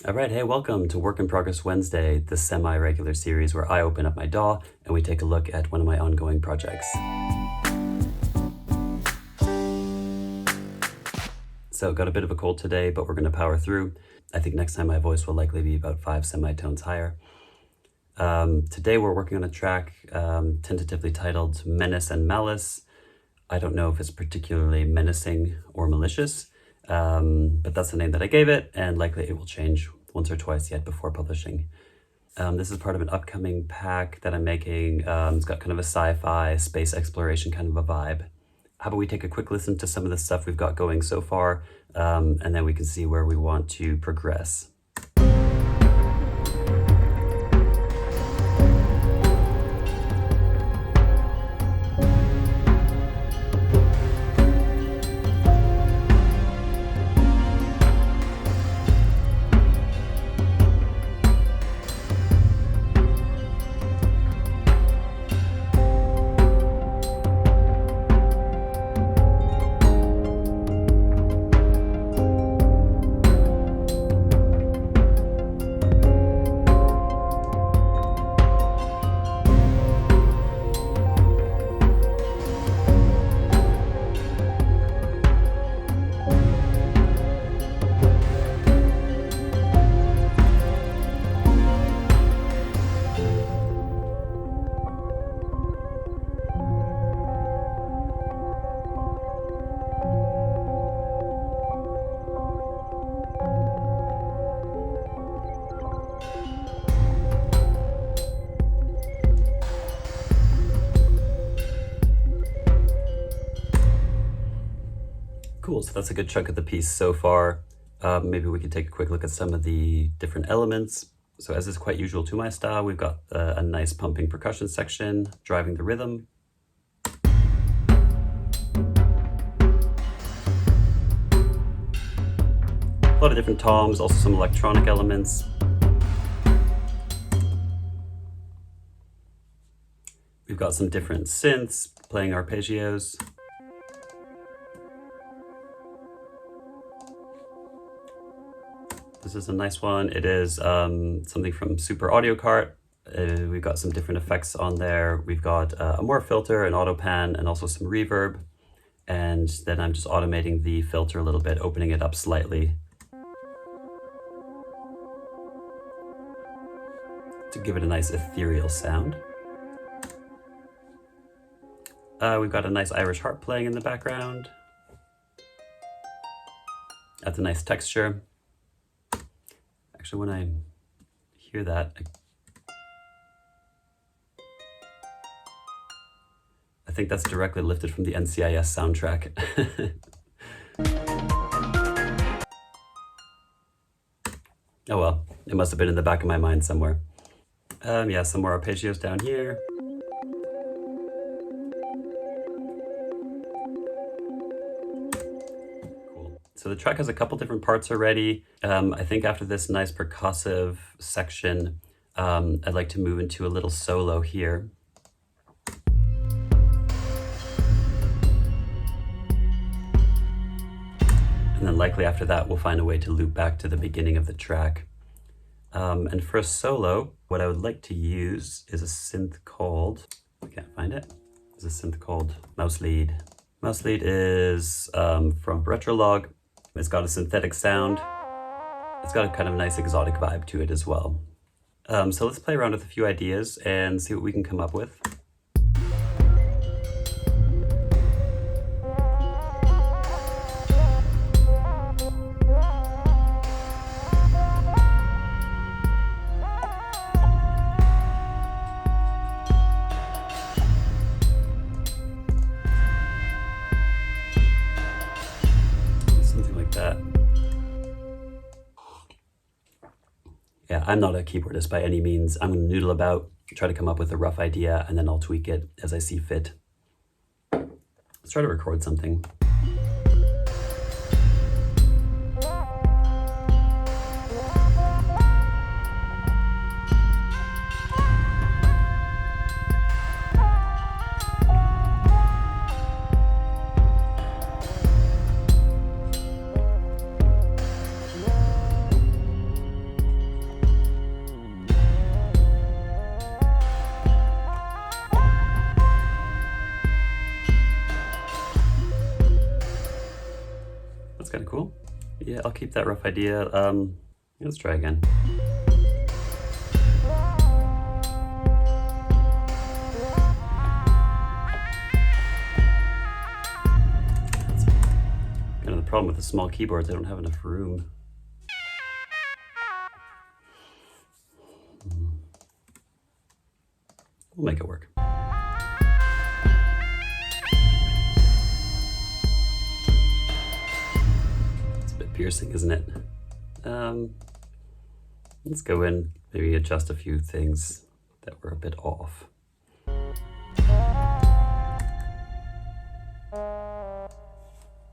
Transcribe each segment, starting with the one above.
All right, hey, welcome to Work in Progress Wednesday, the semi-regular series where I open up my DAW and we take a look at one of my ongoing projects. So got a bit of a cold today, but we're going to power through. I think next time my voice will likely be about 5 semitones higher. Today we're working on a track tentatively titled Menace and Malice. I don't know if it's particularly menacing or malicious, but that's the name that I gave it, and likely it will change once or twice yet before publishing. This is part of an upcoming pack that I'm making. It's got kind of a sci-fi, space exploration kind of a vibe. How about we take a quick listen to some of the stuff we've got going so far, and then we can see where we want to progress. Cool, so that's a good chunk of the piece so far. Maybe we could take a quick look at some of the different elements. So as is quite usual to my style, we've got a nice pumping percussion section driving the rhythm. A lot of different toms, also some electronic elements. We've got some different synths playing arpeggios. This is a nice one. It is something from Super Audio Cart. We've got some different effects on there. We've got a morph filter, an auto pan, and also some reverb. And then I'm just automating the filter a little bit, opening it up slightly to give it a nice ethereal sound. We've got a nice Irish harp playing in the background. That's a nice texture. Actually, when I hear that, I think that's directly lifted from the NCIS soundtrack. Oh well, it must have been in the back of my mind somewhere. Yeah, some more arpeggios down here. So the track has a couple different parts already. I think after this nice percussive section, I'd like to move into a little solo here. And then likely after that, we'll find a way to loop back to the beginning of the track. And for a solo, what I would like to use is a synth called, I can't find it, is a synth called Mouse Lead. Mouse Lead is from Retrolog. It's got a synthetic sound. It's got a kind of nice exotic vibe to it as well. So let's play around with a few ideas and see what we can come up with. Yeah, I'm not a keyboardist by any means. I'm going to noodle about, try to come up with a rough idea, and then I'll tweak it as I see fit. Let's try to record something. Yeah, I'll keep that rough idea. Let's try again. That's kind of the problem with the small keyboards. I don't have enough room. We'll make it work. It's a bit piercing, isn't it? Let's go in, maybe adjust a few things that were a bit off.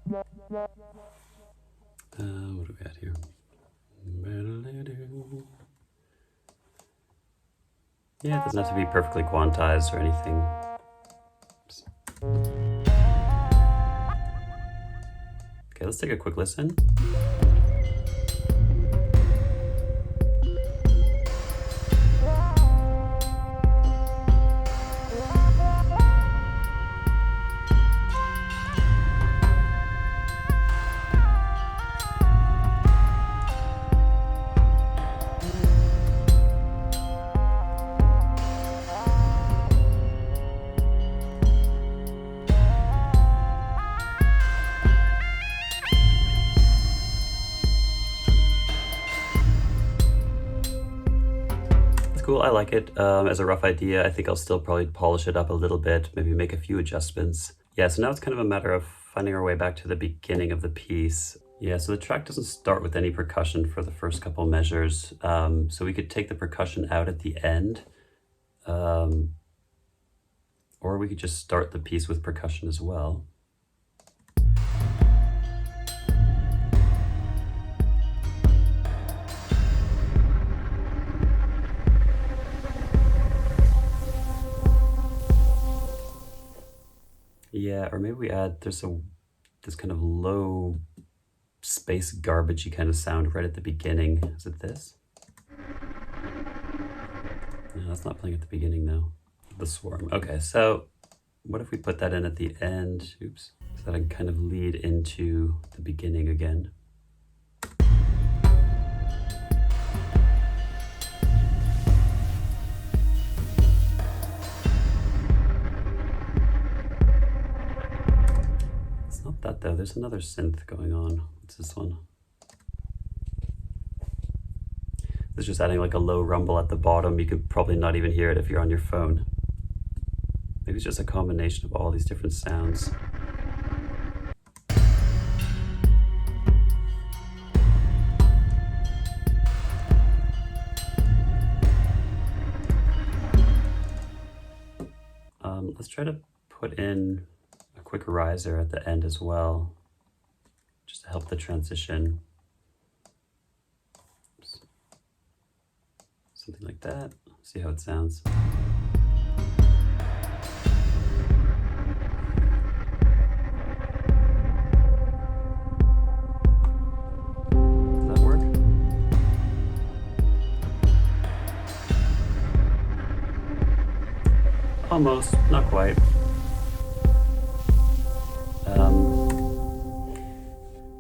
What do we got here? Yeah, it doesn't have to be perfectly quantized or anything. Oops. Okay, let's take a quick listen. Cool, I like it as a rough idea. I think I'll still probably polish it up a little bit, maybe make a few adjustments. Yeah, so now it's kind of a matter of finding our way back to the beginning of the piece. Yeah, so the track doesn't start with any percussion for the first couple measures. So we could take the percussion out at the end, or we could just start the piece with percussion as well. Yeah, or maybe we add, there's this kind of low space garbagey kind of sound right at the beginning. Is it this? No, that's not playing at the beginning though. The swarm. Okay, so what if we put that in at the end? Oops. So that I can kind of lead into the beginning again. That though, there's another synth going on. What's this one? It's just adding like a low rumble at the bottom. You could probably not even hear it if you're on your phone. Maybe it's just a combination of all these different sounds. Let's try to put in quick riser at the end as well, just to help the transition. Oops. Something like that. See how it sounds. Does that work? Almost, not quite.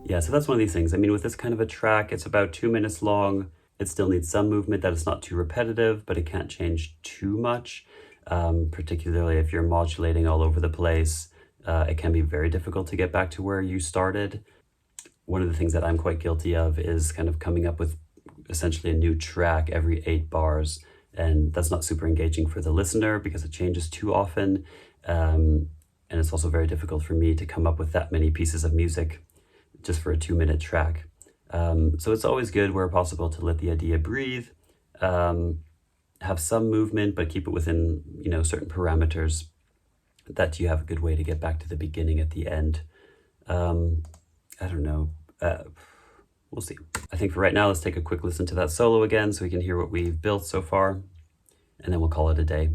Yeah, so that's one of these things. I mean, with this kind of a track, it's about 2 minutes long. It still needs some movement, that it's not too repetitive, but it can't change too much, particularly if you're modulating all over the place. It can be very difficult to get back to where you started. One of the things that I'm quite guilty of is kind of coming up with essentially a new track every 8 bars. And that's not super engaging for the listener because it changes too often. And it's also very difficult for me to come up with that many pieces of music just for a 2-minute track. So it's always good where possible to let the idea breathe, have some movement, but keep it within, certain parameters that you have a good way to get back to the beginning at the end. I don't know. We'll see. I think for right now, let's take a quick listen to that solo again so we can hear what we've built so far, and then we'll call it a day.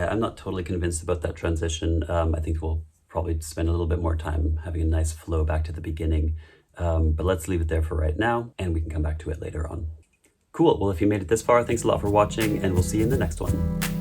I'm not totally convinced about that transition. I think we'll probably spend a little bit more time having a nice flow back to the beginning. But let's leave it there for right now, and we can come back to it later on. Cool, well, if you made it this far, thanks a lot for watching, and we'll see you in the next one.